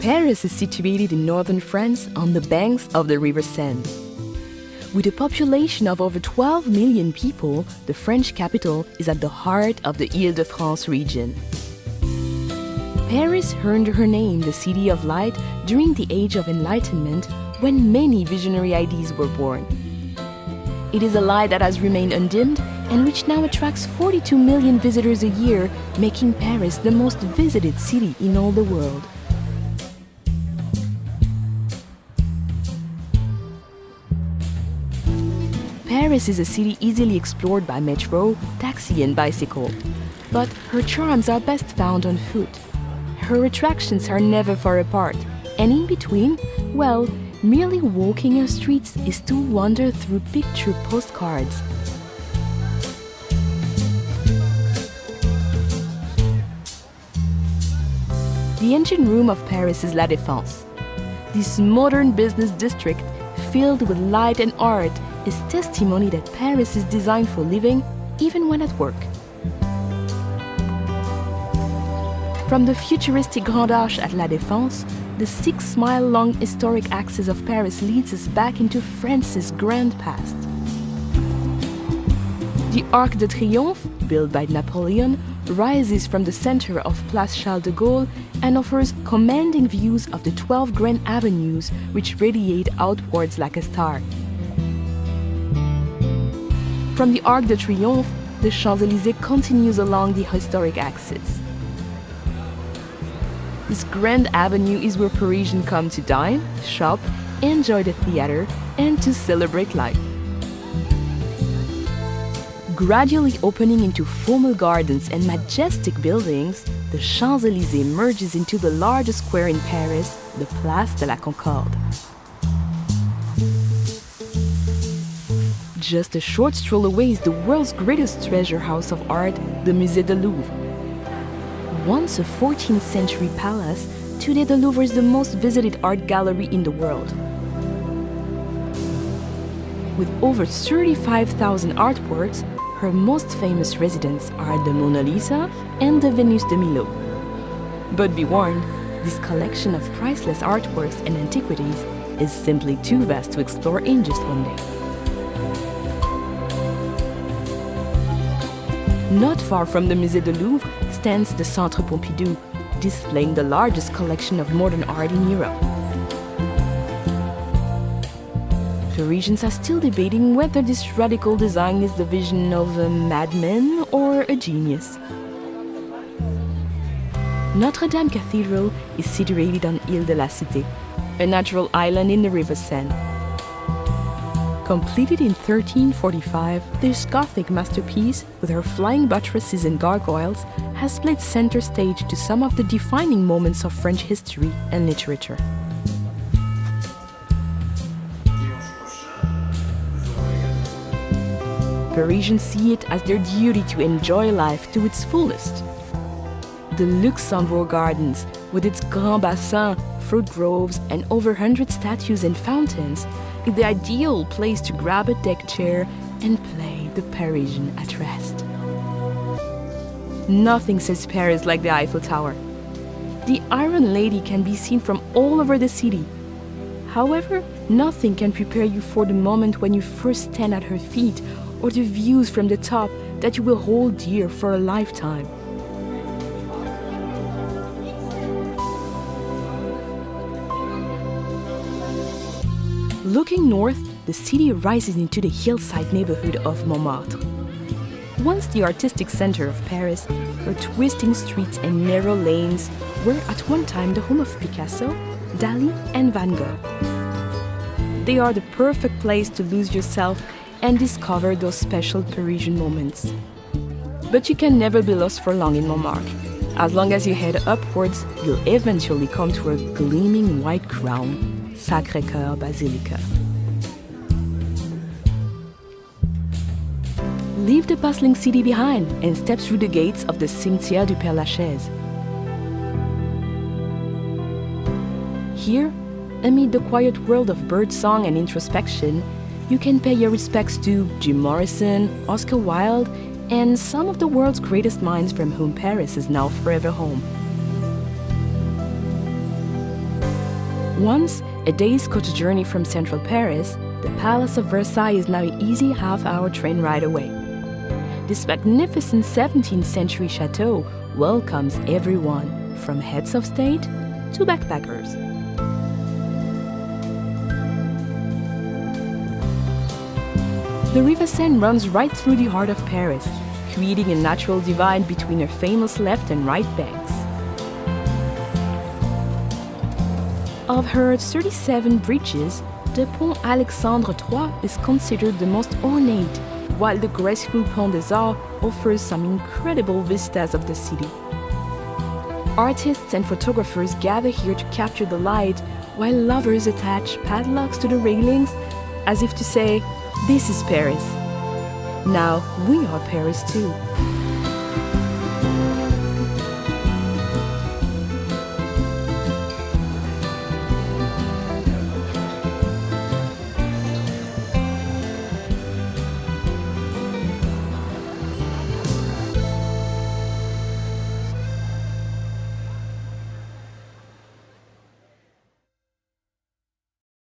Paris is situated in northern France on the banks of the River Seine. With a population of over 12 million people, the French capital is at the heart of the Île-de-France region. Paris earned her name the City of Light during the Age of Enlightenment, when many visionary ideas were born. It is a light that has remained undimmed and which now attracts 42 million visitors a year, making Paris the most visited city in all the world. Paris is a city easily explored by metro, taxi and bicycle, but her charms are best found on foot. Her attractions are never far apart, and in between, well, merely walking her streets is to wander through picture postcards. The engine room of Paris is La Défense. This modern business district, filled with light and art, is testimony that Paris is designed for living, even when at work. From the futuristic Grand Arche at La Défense, the 6-mile-long historic axis of Paris leads us back into France's grand past. The Arc de Triomphe, built by Napoleon, rises from the center of Place Charles de Gaulle and offers commanding views of the 12 grand avenues which radiate outwards like a star. From the Arc de Triomphe, the Champs-Élysées continues along the historic axis. This grand avenue is where Parisians come to dine, shop, enjoy the theater, and to celebrate life. Gradually opening into formal gardens and majestic buildings, the Champs-Élysées merges into the largest square in Paris, the Place de la Concorde. Just a short stroll away is the world's greatest treasure house of art, the Musée du Louvre. Once a 14th century palace, today the Louvre is the most visited art gallery in the world. With over 35,000 artworks, her most famous residents are the Mona Lisa and the Venus de Milo. But be warned, this collection of priceless artworks and antiquities is simply too vast to explore in just one day. Not far from the Musée du Louvre stands the Centre Pompidou, displaying the largest collection of modern art in Europe. Parisians are still debating whether this radical design is the vision of a madman or a genius. Notre Dame Cathedral is situated on Île de la Cité, a natural island in the River Seine. Completed in 1345, this Gothic masterpiece, with her flying buttresses and gargoyles, has played center stage to some of the defining moments of French history and literature. Parisians see it as their duty to enjoy life to its fullest. The Luxembourg Gardens, with its Grand Bassin, fruit groves, and over 100 statues and fountains, is the ideal place to grab a deck chair and play the Parisian at rest. Nothing says Paris like the Eiffel Tower. The Iron Lady can be seen from all over the city. However, nothing can prepare you for the moment when you first stand at her feet, or the views from the top that you will hold dear for a lifetime. Looking north, the city rises into the hillside neighborhood of Montmartre. Once the artistic center of Paris, her twisting streets and narrow lanes were at one time the home of Picasso, Dali, and Van Gogh. They are the perfect place to lose yourself and discover those special Parisian moments. But you can never be lost for long in Montmartre. As long as you head upwards, you'll eventually come to a gleaming white crown, Sacré-Cœur Basilica. Leave the bustling city behind and step through the gates of the Cimetière du Père-Lachaise. Here, amid the quiet world of birdsong and introspection, you can pay your respects to Jim Morrison, Oscar Wilde, and some of the world's greatest minds from whom Paris is now forever home. Once a day's coach journey from central Paris, the Palace of Versailles is now an easy half-hour train ride away. This magnificent 17th century chateau welcomes everyone, from heads of state to backpackers. The River Seine runs right through the heart of Paris, creating a natural divide between her famous left and right banks. Of her 37 bridges, the Pont Alexandre III is considered the most ornate, while the graceful Pont des Arts offers some incredible vistas of the city. Artists and photographers gather here to capture the light, while lovers attach padlocks to the railings, as if to say, "This is Paris. Now we are Paris too."